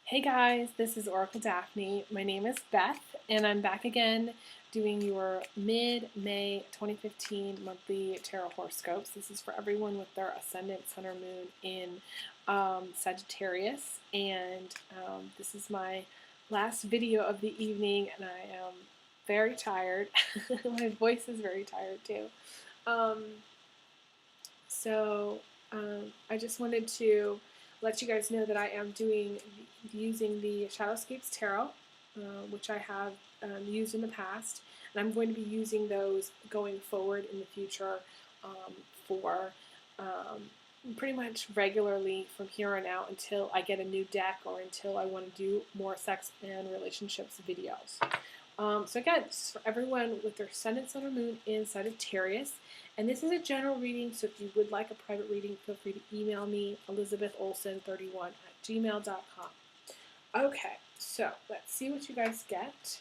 Hey guys, this is Oracle Daphne. My name is Beth, and I'm back again doing your mid-May 2015 monthly tarot horoscopes. This is for everyone with their ascendant, sun, or moon in Sagittarius, and this is my last video of the evening, and I am very tired. My voice is very tired too. Um, so I just wanted to let you guys know that I am using the Shadowscapes Tarot, which I have used in the past, and I'm going to be using those going forward in the future for pretty much regularly from here on out until I get a new deck or until I want to do more sex and relationships videos. So again, this is for everyone with their Ascendant, Sun, or Moon in Sagittarius. And this is a general reading, so if you would like a private reading, feel free to email me, elizabetholson31@gmail.com. Okay, so let's see what you guys get.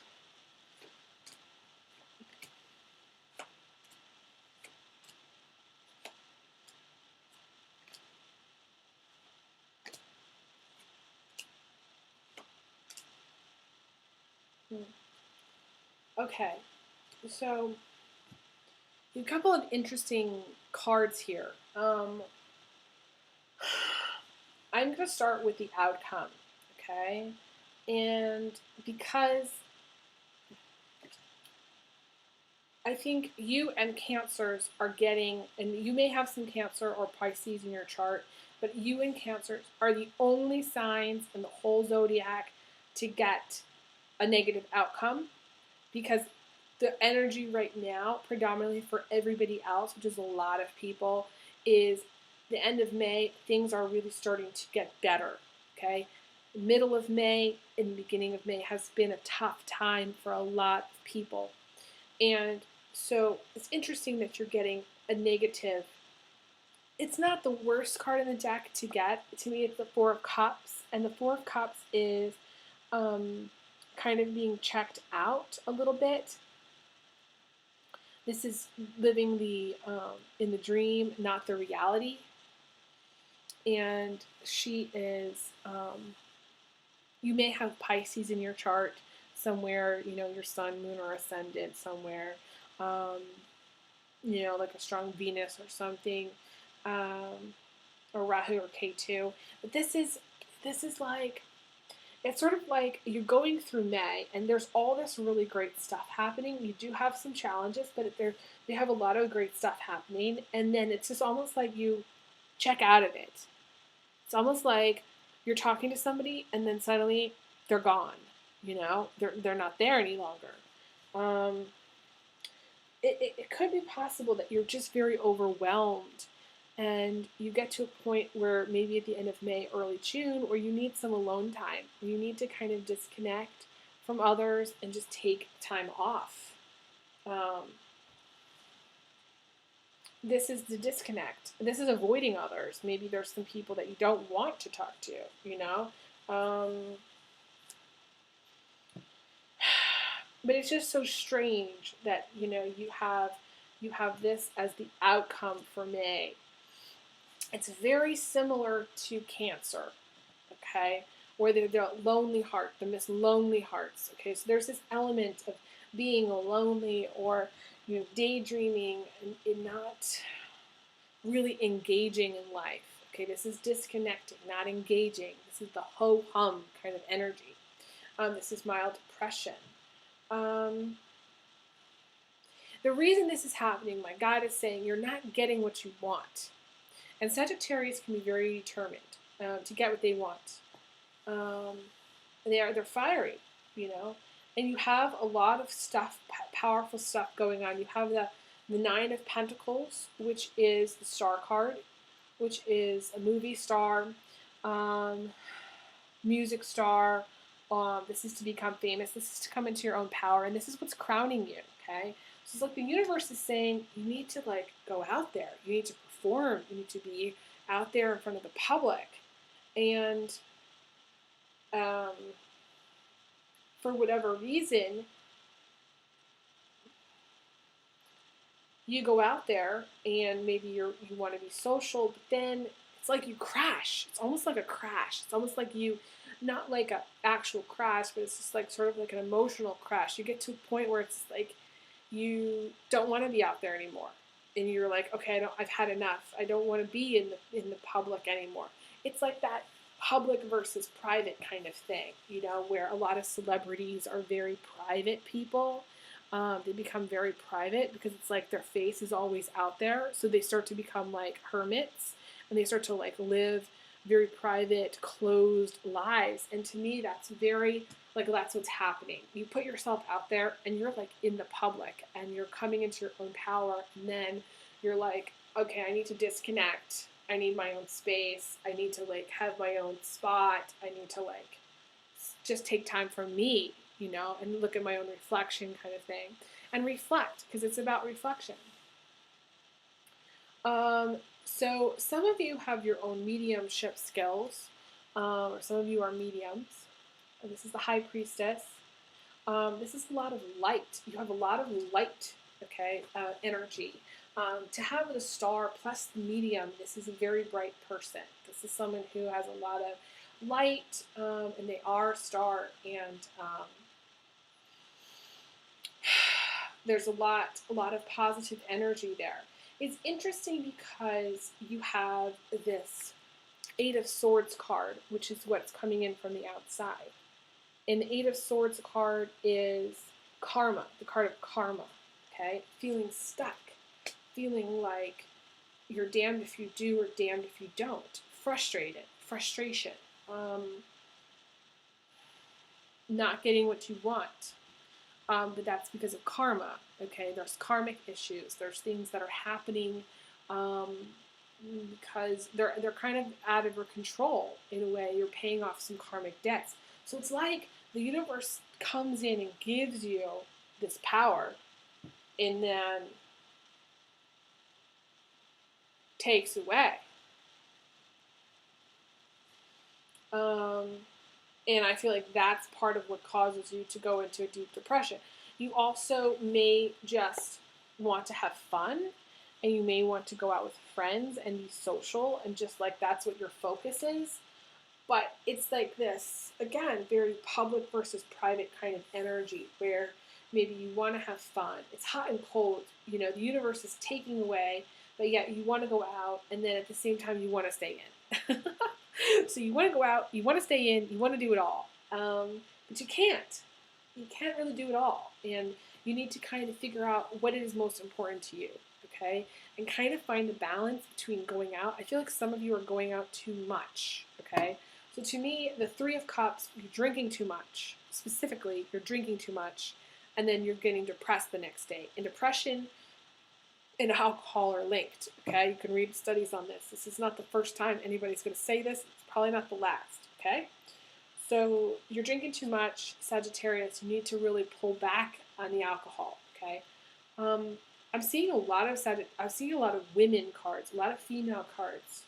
Okay, so a couple of interesting cards here. I'm going to start with the outcome, okay? And because I think you and Cancers are getting, and you may have some Cancer or Pisces in your chart, but you and Cancers are the only signs in the whole zodiac to get a negative outcome, because the energy right now, predominantly for everybody else, which is a lot of people, is the end of May, things are really starting to get better, okay? Middle of May and the beginning of May has been a tough time for a lot of people. And so it's interesting that you're getting a negative. It's not the worst card in the deck to get. To me, it's the Four of Cups. And the Four of Cups is kind of being checked out a little bit. This is living in the dream, not the reality. And she is, you may have Pisces in your chart somewhere, your sun, moon, or ascendant somewhere, like a strong Venus or something, or Rahu or K2. But this is like, it's sort of like you're going through May, and there's all this really great stuff happening. You do have some challenges, but they have a lot of great stuff happening, and then it's just almost like you check out of it. It's almost like you're talking to somebody, and then suddenly they're gone. They're not there any longer. It could be possible that you're just very overwhelmed, and you get to a point where maybe at the end of May, early June, where you need some alone time. You need to kind of disconnect from others and just take time off. This is the disconnect. This is avoiding others. Maybe there's some people that you don't want to talk to, But it's just so strange that, you have this as the outcome for May. It's very similar to Cancer, okay? Where the lonely heart, the Miss Lonely Hearts, okay? So there's this element of being lonely, or daydreaming and not really engaging in life. Okay, this is disconnecting, not engaging. This is the ho-hum kind of energy. This is mild depression. The reason this is happening, my guide is saying, you're not getting what you want. And Sagittarius can be very determined to get what they want. They're fiery, and you have a lot of stuff, powerful stuff going on. You have the Nine of Pentacles, which is the star card, which is a movie star, music star. This is to become famous. This is to come into your own power, and this is what's crowning you, okay? So it's like the universe is saying you need to go out there. You need to perform. You need to be out there in front of the public. And for whatever reason, you go out there and maybe you want to be social, but then it's like you crash. It's almost like a crash. It's almost like you not like a actual crash, but it's just like sort of like an emotional crash. You get to a point where it's like you don't want to be out there anymore, and you're like, okay, I've had enough. I don't want to be in the public anymore. It's like that public versus private kind of thing, you know, where a lot of celebrities are very private people. They become very private because it's like their face is always out there, so they start to become like hermits, and they start to like live very private, closed lives. And to me, that's very like that's what's happening. You put yourself out there, and you're like in the public, and you're coming into your own power, and then you're like, okay, I need to disconnect. I need my own space. I need to like have my own spot. I need to like just take time for me, you know, and look at my own reflection kind of thing. And reflect, because it's about reflection. So some of you have your own mediumship skills, or some of you are mediums. And this is the High Priestess. This is a lot of light. You have a lot of light, okay, energy. To have the star plus the medium, this is a very bright person. This is someone who has a lot of light, and they are a star, and there's a lot of positive energy there. It's interesting because you have this Eight of Swords card, which is what's coming in from the outside. And the Eight of Swords card is karma, the card of karma, okay? Feeling stuck, feeling like you're damned if you do or damned if you don't. Frustrated, frustration, not getting what you want. But that's because of karma, okay? There's karmic issues. There's things that are happening because they're kind of out of your control in a way. You're paying off some karmic debts. So it's like the universe comes in and gives you this power and then takes away. And I feel like that's part of what causes you to go into a deep depression. You also may just want to have fun, and you may want to go out with friends and be social, and just like that's what your focus is. But it's like this, again, very public versus private kind of energy where maybe you want to have fun. It's hot and cold. You know, the universe is taking away, but yet you want to go out, and then at the same time you want to stay in. So you want to go out, you want to stay in, you want to do it all. But you can't. You can't really do it all. And you need to kind of figure out what is most important to you, okay? And kind of find the balance between going out. I feel like some of you are going out too much, okay? So to me, the Three of Cups, you're drinking too much. Specifically, you're drinking too much, and then you're getting depressed the next day. And depression and alcohol are linked, okay? You can read studies on this. This is not the first time anybody's going to say this. It's probably not the last, okay? So you're drinking too much, Sagittarius. You need to really pull back on the alcohol, okay? I'm seeing a lot of women cards, a lot of female cards.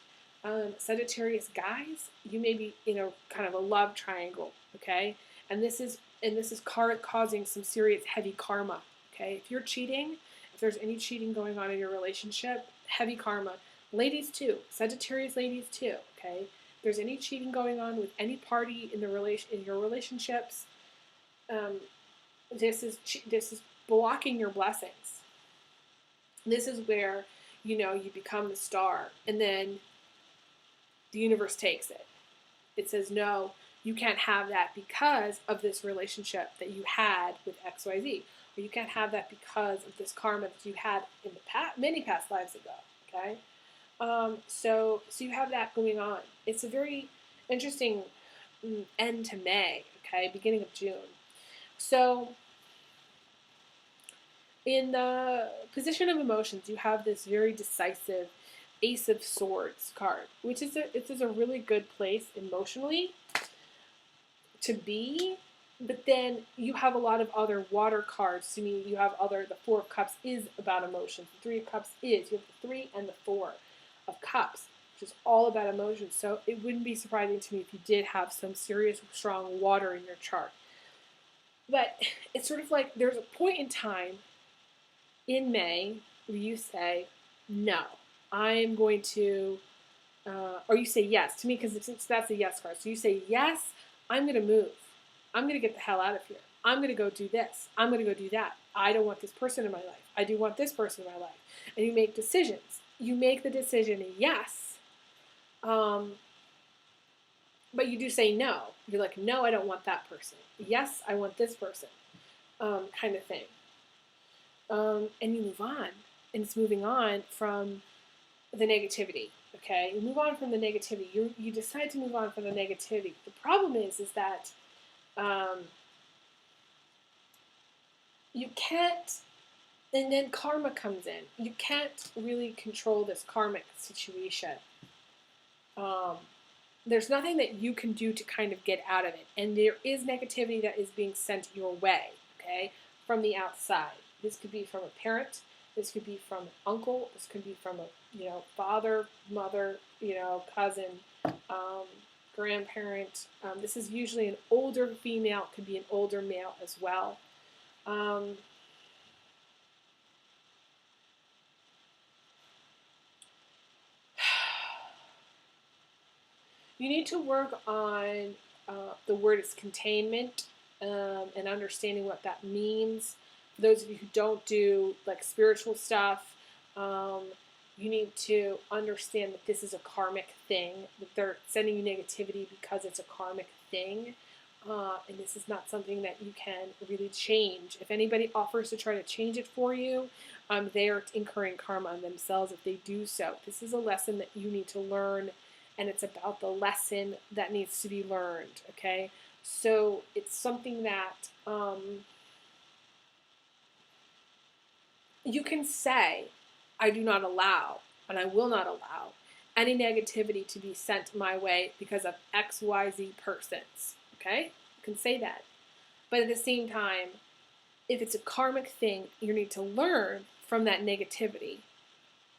Sagittarius guys, you may be in a kind of a love triangle, okay? And this is causing some serious heavy karma, okay? If you're cheating, if there's any cheating going on in your relationship, heavy karma. Ladies too, Sagittarius ladies too, okay? If there's any cheating going on with any party in your relationships, this is blocking your blessings. This is where, you know, you become the star, and then the universe takes it. It says, no, you can't have that because of this relationship that you had with XYZ. Or you can't have that because of this karma that you had in the many past lives ago, okay? So you have that going on. It's a very interesting end to May, okay, beginning of June. So in the position of emotions, you have this very decisive Ace of Swords card, which is a really good place emotionally to be. But then you have a lot of other water cards. To me, you have the Four of Cups is about emotions. The Three of Cups is. You have the Three and the Four of Cups, which is all about emotions. So it wouldn't be surprising to me if you did have some serious, strong water in your chart. But it's sort of like there's a point in time in May where you say, no, I'm going to, or you say yes to me, because that's a yes card. So you say, yes, I'm going to move. I'm going to get the hell out of here. I'm going to go do this. I'm going to go do that. I don't want this person in my life. I do want this person in my life. And you make decisions. You make the decision, yes. But you do say no. You're like, no, I don't want that person. Yes, I want this person, kind of thing. And you move on. And it's moving on from the negativity. Okay, you move on from the negativity. You decide to move on from the negativity. The problem is that you can't, and then karma comes in. You can't really control this karmic situation. There's nothing that you can do to kind of get out of it. And there is negativity that is being sent your way, okay, from the outside. This could be from a parent. This could be from an uncle. This could be from a, father, mother, cousin, grandparent. This is usually an older female. It could be an older male as well. You need to work on the word is containment and understanding what that means. For those of you who don't do like spiritual stuff, you need to understand that this is a karmic thing, that they're sending you negativity because it's a karmic thing. And this is not something that you can really change. If anybody offers to try to change it for you, they are incurring karma on themselves if they do so. This is a lesson that you need to learn, and it's about the lesson that needs to be learned, okay? So it's something that you can say, I do not allow, and I will not allow any negativity to be sent my way because of XYZ persons, okay? You can say that. But at the same time, if it's a karmic thing, you need to learn from that negativity.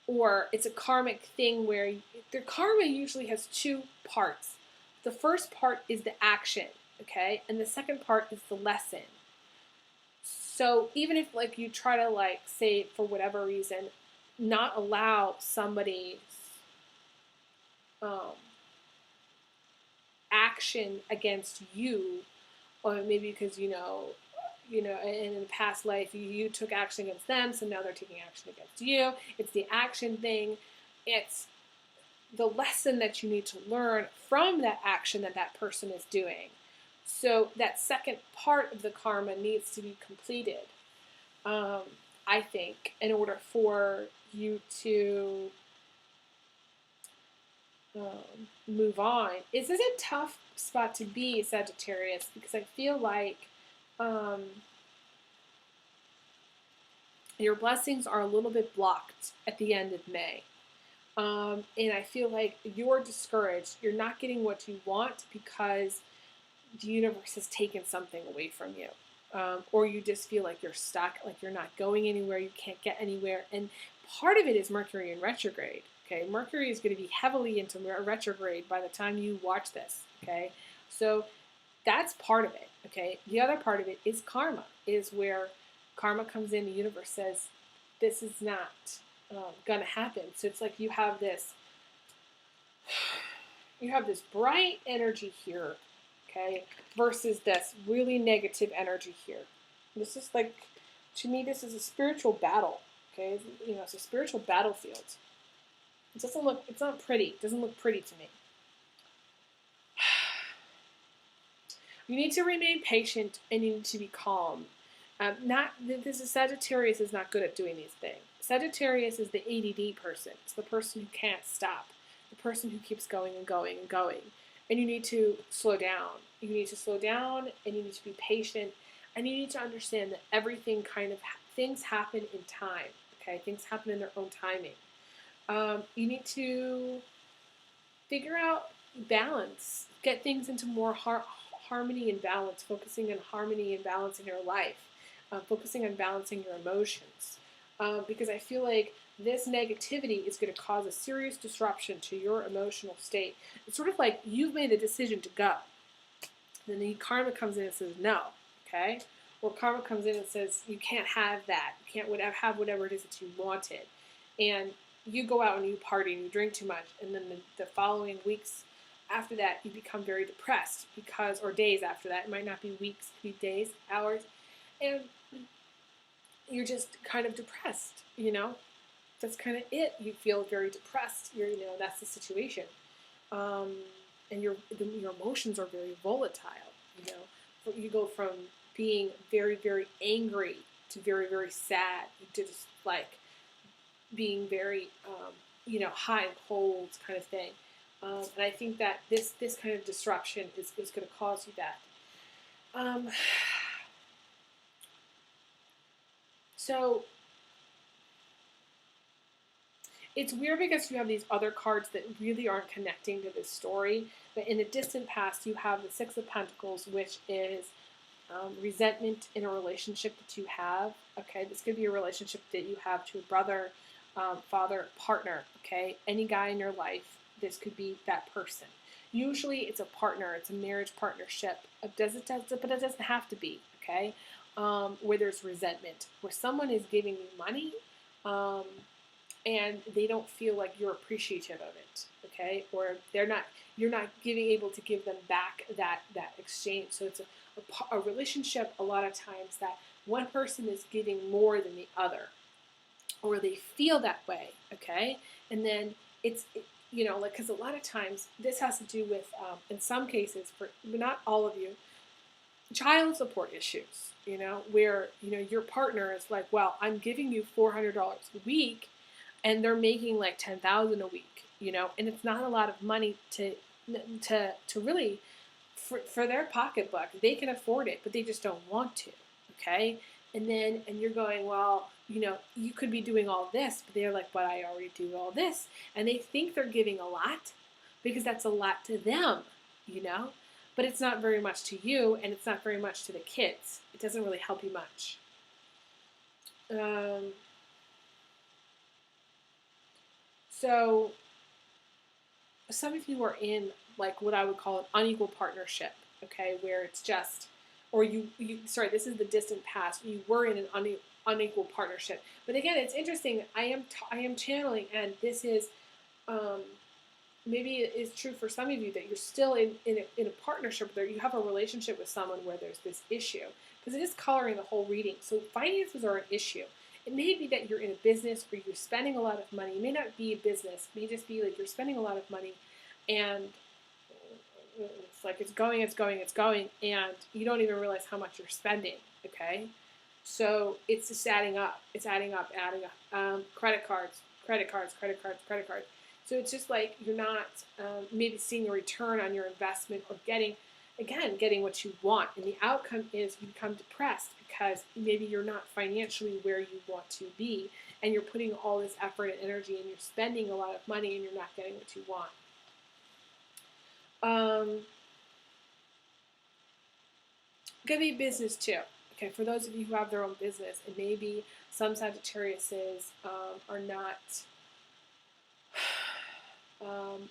Or it's a karmic thing where their karma usually has two parts. The first part is the action, okay? And the second part is the lesson. So even if like you try to say for whatever reason, not allow somebody's action against you, or maybe because in a past life you took action against them, so now they're taking action against you. It's the action thing. It's the lesson that you need to learn from that action that person is doing. So that second part of the karma needs to be completed, I think, in order for you to move on. This is a tough spot to be, Sagittarius, because I feel like your blessings are a little bit blocked at the end of May. And I feel like you're discouraged. You're not getting what you want because the universe has taken something away from you. Or you just feel like you're stuck, like you're not going anywhere, you can't get anywhere. And part of it is Mercury in retrograde. Okay, Mercury is going to be heavily into retrograde by the time you watch this. Okay, so that's part of it. Okay, the other part of it is karma, is where karma comes in. The universe says this is not going to happen. So it's like you have this bright energy here, okay, versus this really negative energy here. This is like, to me, this is a spiritual battle. Okay, it's a spiritual battlefield. It's not pretty. It doesn't look pretty to me. You need to remain patient and you need to be calm. Sagittarius is not good at doing these things. Sagittarius is the ADD person. It's the person who can't stop. The person who keeps going and going and going. And you need to slow down. You need to slow down and you need to be patient. And you need to understand that everything things happen in time. Okay, things happen in their own timing. You need to figure out balance, get things into more harmony and balance, focusing on harmony and balance in your life, focusing on balancing your emotions. Because I feel like this negativity is going to cause a serious disruption to your emotional state. It's sort of like you've made a decision to go. Then the karma comes in and says no, okay? Or karma comes in and says you can't have that. You can't have whatever it is that you wanted. And you go out and you party and you drink too much, and then the following weeks after that, you become very depressed because, or days after that, it might not be weeks, it could be days, hours, and you're just kind of depressed, That's kind of it. You feel very depressed. That's the situation. Um, and your emotions are very volatile, You go from being very, very angry to very, very sad to just like being very, hot and cold kind of thing. And I think that this kind of disruption is going to cause you that. So it's weird because you have these other cards that really aren't connecting to this story. But in the distant past, you have the Six of Pentacles, which is resentment in a relationship that you have. Okay, this could be a relationship that you have to a brother, father, partner. Okay, any guy in your life, this could be that person. Usually, it's a partner. It's a marriage partnership. But it doesn't have to be. Okay, where there's resentment, where someone is giving you money. And they don't feel like you're appreciative of it, okay? Or you're not able to give them back that exchange. So it's a relationship a lot of times that one person is giving more than the other, or they feel that way, okay? And then because a lot of times this has to do with, in some cases, but not all of you, child support issues, where, your partner is like, well, I'm giving you $400 a week, and they're making like $10,000 a week, and it's not a lot of money to really for their pocketbook. They can afford it, but they just don't want to, okay? And you're going, well, you could be doing all this, but they're like, but I already do all this, and they think they're giving a lot because that's a lot to them, but it's not very much to you, and it's not very much to the kids. It doesn't really help you much. So some of you are in like what I would call an unequal partnership, okay, where it's just, or this is the distant past. You were in an unequal partnership, but again, it's interesting. I am channeling, and this is maybe it is true for some of you that you're still in a partnership where you have a relationship with someone where there's this issue, because it is coloring the whole reading. So finances are an issue. It may be that you're in a business where you're spending a lot of money. It may not be a business. It may just be like you're spending a lot of money, and it's like it's going, and you don't even realize how much you're spending, okay? So it's just adding up. It's adding up. Credit cards. So it's just like you're not maybe seeing a return on your investment or getting what you want. And the outcome is you become depressed because maybe you're not financially where you want to be, and you're putting all this effort and energy, and you're spending a lot of money, and you're not getting what you want. Could be business too. Okay, for those of you who have their own business, and maybe some Sagittariuses are not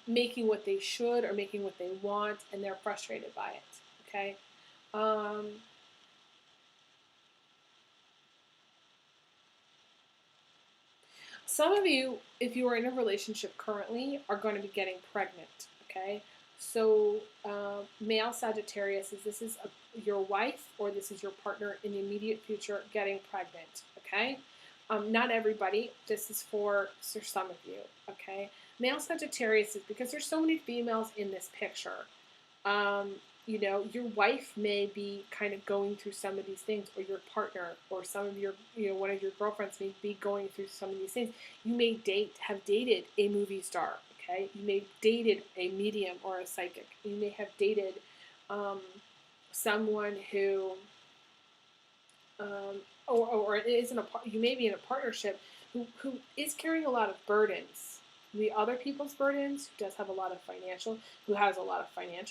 making what they should or making what they want, and they're frustrated by it. Okay. Some of you, if you are in a relationship currently, are going to be getting pregnant. Okay. So male Sagittarius, this is your wife or this is your partner in the immediate future getting pregnant. Okay. Not everybody. This is for some of you. Okay. Male Sagittarius is because there's so many females in this picture. Your wife may be kind of going through some of these things, or your partner, or some of your, one of your girlfriends may be going through some of these things. You may have dated a movie star, okay? You may have dated a medium or a psychic. You may have dated someone who, or you may be in a partnership who is carrying a lot of burdens. The other people's burdens, who has a lot of financial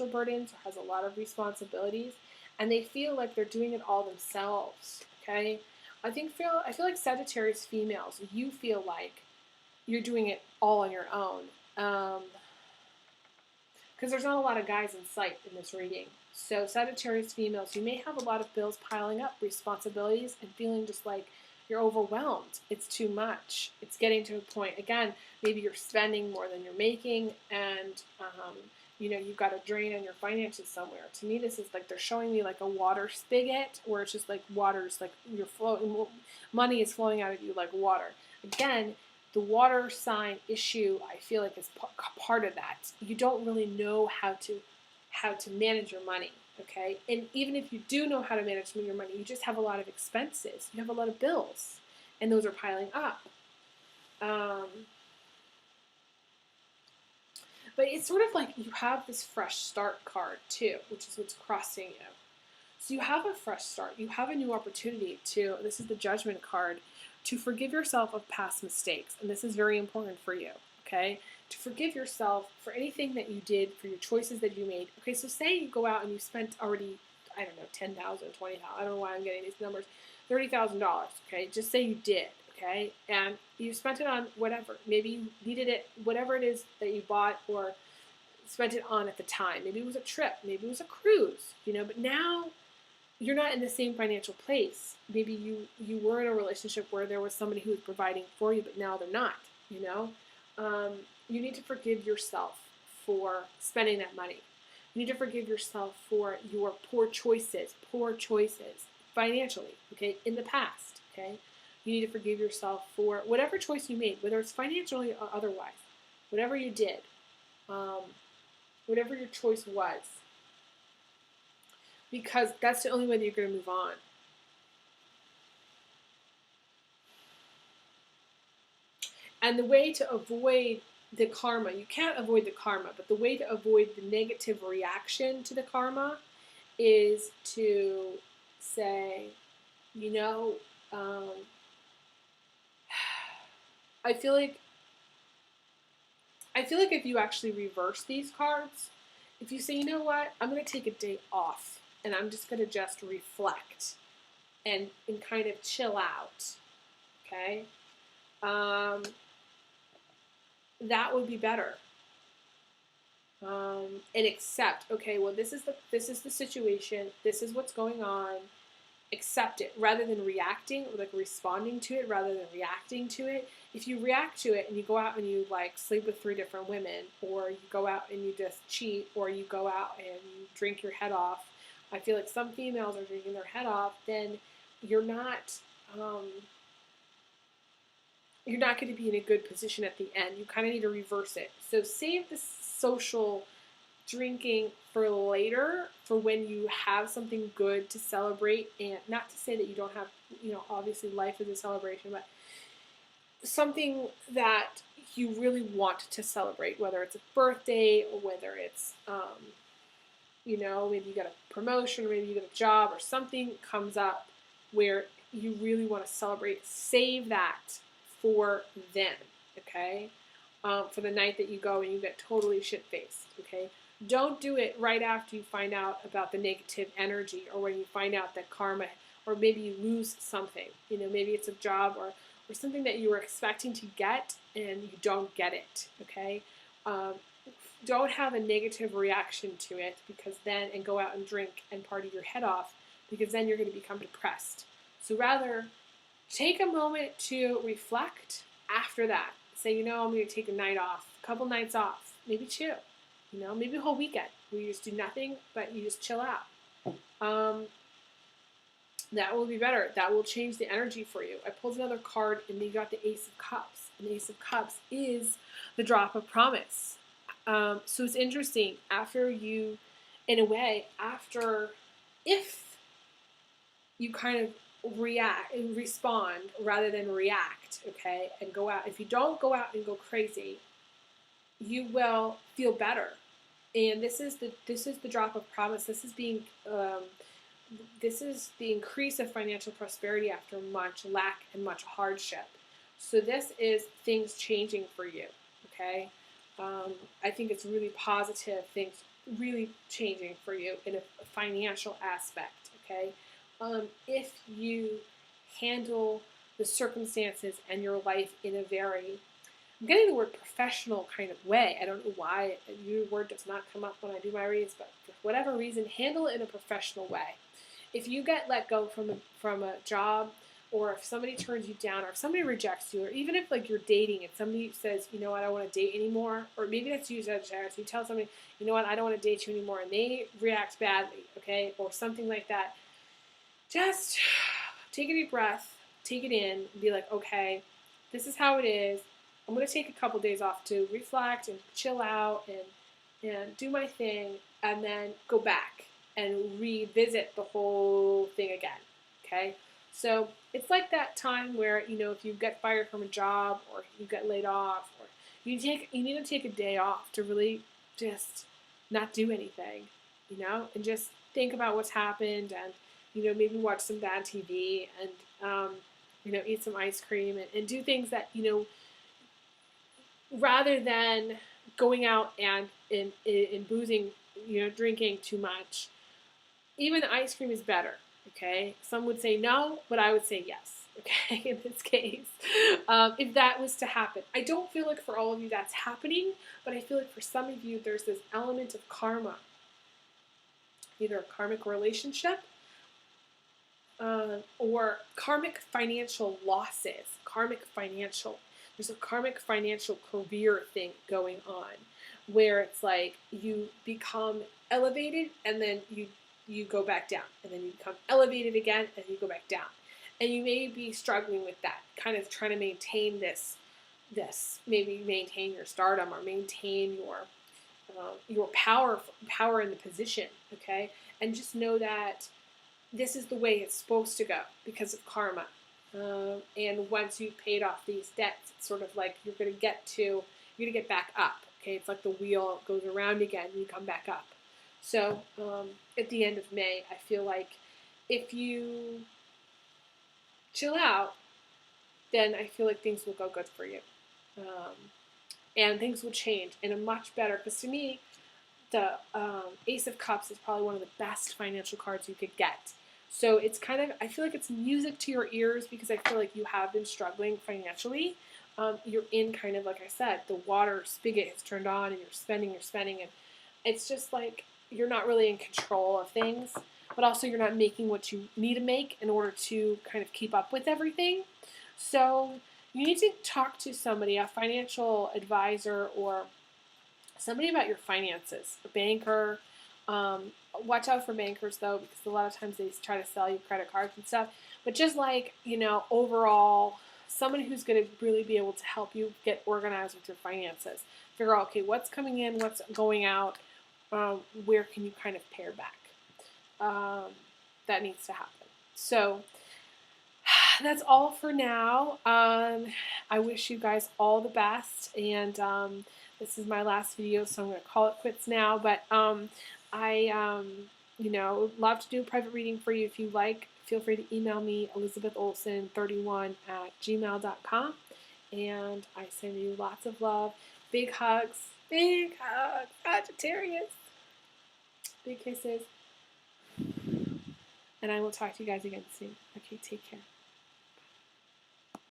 burdens, or has a lot of responsibilities, and they feel like they're doing it all themselves. Okay, I feel like Sagittarius females, you feel like you're doing it all on your own, because there's not a lot of guys in sight in this reading. So Sagittarius females, you may have a lot of bills piling up, responsibilities, and feeling just like you're overwhelmed. It's too much. It's getting to a point, again, maybe you're spending more than you're making, and you know, you've got a drain on your finances somewhere. To me, this is like they're showing me like a water spigot where it's just like water's like you're flowing, money is flowing out of you like water. Again, the water sign issue I feel like is part of that. You don't really know how to manage your money, okay? And even if you do know how to manage your money, you just have a lot of expenses. You have a lot of bills, and those are piling up. But it's sort of like you have this fresh start card too, which is what's crossing you. So you have a fresh start. You have a new opportunity to, this is the Judgment card, to forgive yourself of past mistakes. And this is very important for you, okay? To forgive yourself for anything that you did, for your choices that you made. Okay, so say you go out and you spent already, I don't know, $10,000, $20,000, I don't know why I'm getting these numbers, $30,000, okay? Just say you did, okay? And you spent it on whatever. Maybe you needed it, whatever it is that you bought or spent it on at the time. Maybe it was a trip. Maybe it was a cruise, you know, but now you're not in the same financial place. Maybe you were in a relationship where there was somebody who was providing for you, but now they're not, you know? You need to forgive yourself for spending that money. You need to forgive yourself for your poor choices financially, okay, in the past, okay? You need to forgive yourself for whatever choice you made, whether it's financially or otherwise, whatever you did, whatever your choice was. Because that's the only way that you're going to move on. And the way to avoid the karma, you can't avoid the karma, but the way to avoid the negative reaction to the karma is to say, you know, I feel like if you actually reverse these cards, if you say, you know what, I'm going to take a day off and I'm just going to just reflect and kind of chill out, okay? That would be better. And accept, okay, well, this is the situation. This is what's going on. Accept it rather than reacting, or like responding to it rather than reacting to it. If you react to it and you go out and you like sleep with 3 different women, or you go out and you just cheat, or you go out and you drink your head off, I feel like some females are drinking their head off, then you're not going to be in a good position at the end. You kind of need to reverse it. So save the social drinking for later, for when you have something good to celebrate. And not to say that you don't have, you know, obviously life is a celebration, but something that you really want to celebrate, whether it's a birthday or whether it's, you know, maybe you got a promotion, or maybe you get a job, or something comes up where you really want to celebrate. Save that for then, okay? For the night that you go and you get totally shit-faced, okay? Don't do it right after you find out about the negative energy, or when you find out that karma, or maybe you lose something. You know, maybe it's a job or something that you were expecting to get and you don't get it, okay? Don't have a negative reaction to it, because then, and go out and drink and party your head off, because then you're going to become depressed. So rather, take a moment to reflect after that. Say, you know, I'm going to take a night off, a couple nights off, maybe 2, you know, maybe a whole weekend where you just do nothing, but you just chill out. That will be better. That will change the energy for you. I pulled another card, and you got the Ace of Cups. And the Ace of Cups is the drop of promise. So it's interesting, after you, in a way, if you kind of react and respond rather than react, okay, and go out. If you don't go out and go crazy, you will feel better. And this is the drop of promise. This is being this is the increase of financial prosperity after much lack and much hardship. So this is things changing for you, okay? I think it's really positive, things really changing for you in a financial aspect, okay? If you handle the circumstances and your life in a very, I'm getting the word professional kind of way. I don't know why the word does not come up when I do my reads, but for whatever reason, handle it in a professional way. If you get let go from a job, or if somebody turns you down, or if somebody rejects you, or even if like you're dating and somebody says, you know what, I don't want to date anymore, or maybe that's you, Sagittarius, you tell somebody, you know what, I don't want to date you anymore, and they react badly, okay, or something like that, just take a deep breath, take it in, and be like, okay, this is how it is. I'm going to take a couple days off to reflect and chill out and do my thing, and then go back and revisit the whole thing again, okay? So it's like that time where, you know, if you get fired from a job or you get laid off, or you need to take a day off to really just not do anything, you know, and just think about what's happened, and, you know, maybe watch some bad TV, and, you know, eat some ice cream, and do things that, you know, rather than going out and boozing, you know, drinking too much. Even ice cream is better, okay? Some would say no, but I would say yes, okay, in this case, if that was to happen. I don't feel like for all of you that's happening, but I feel like for some of you there's this element of karma, either a karmic relationship or karmic financial losses, there's a karmic financial career thing going on where it's like you become elevated and then you go back down, and then you become elevated again and you go back down. And you may be struggling with that, kind of trying to maintain this maybe maintain your stardom or maintain your power in the position, okay? And just know that this is the way it's supposed to go because of karma. And once you've paid off these debts, it's sort of like you're going to get back up. Okay, it's like the wheel goes around again, and you come back up. So at the end of May, I feel like if you chill out, then I feel like things will go good for you, and things will change in a much better. Because to me, the Ace of Cups is probably one of the best financial cards you could get. So it's kind of, I feel like it's music to your ears because I feel like you have been struggling financially. You're in kind of, like I said, the water spigot has turned on and you're spending, and it's just like you're not really in control of things, but also you're not making what you need to make in order to kind of keep up with everything. So you need to talk to somebody, a financial advisor, or somebody about your finances, a banker. Watch out for bankers though, because a lot of times they try to sell you credit cards and stuff. But just like, you know, overall, someone who's going to really be able to help you get organized with your finances. Figure out, okay, what's coming in, what's going out, where can you kind of pare back. That needs to happen. So that's all for now. I wish you guys all the best, and this is my last video, so I'm going to call it quits now. But I, you know, love to do a private reading for you. If you like, feel free to email me, elizabetholson31@gmail.com, and I send you lots of love. Big hugs, Sagittarius. Big kisses. And I will talk to you guys again soon. Okay, take care.